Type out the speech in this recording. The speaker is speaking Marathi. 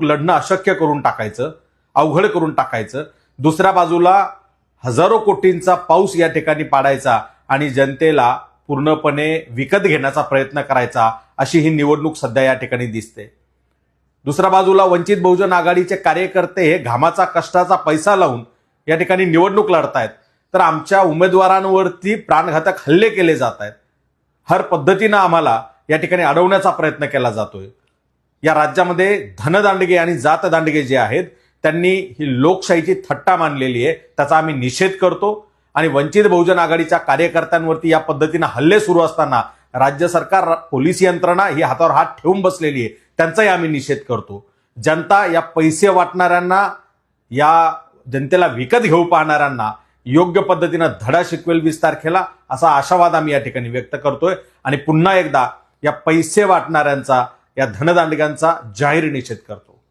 लढणं अशक्य करून टाकायचं, अवघड करून टाकायचं. दुसऱ्या बाजूला हजारो कोटींचा पाऊस या ठिकाणी पाडायचा आणि जनतेला पूर्णपणे विकत घेण्याचा प्रयत्न करायचा, अशी ही निवडणूक सध्या या ठिकाणी दिसते. दुसऱ्या बाजूला वंचित बहुजन आघाडीचे कार्यकर्ते हे घामाचा कष्टाचा पैसा लावून या ठिकाणी निवडणूक लढतायत, तर आमच्या उमेदवारांवरती प्राणघातक हल्ले केले जात आहेत. हर पद्धतीनं आम्हाला या ठिकाणी अडवण्याचा प्रयत्न केला जातोय. या राज्यामध्ये धनदांडगे आणि जातदांडगे जे आहेत त्यांनी ही लोकशाहीची थट्टा मानलेली आहे, त्याचा आम्ही निषेध करतो. आणि वंचित बहुजन आघाडीच्या कार्यकर्त्यांवरती या पद्धतीनं हल्ले सुरू असताना राज्य सरकार, पोलीस यंत्रणा ही हातावर हात ठेवून बसलेली आहे, त्यांचाही आम्ही निषेध करतो. जनता या पैसे वाटणाऱ्यांना, या जनतेला विकत घेऊ पाहणाऱ्यांना योग्य पद्धतीनं धडा शिकवेल 20 तारखेला, असा आशावाद आम्ही या ठिकाणी व्यक्त करतोय. आणि पुन्हा एकदा या पैसे वाटणाऱ्यांचा, या धनदांडग्यांचा जाहीर निषेध करतो.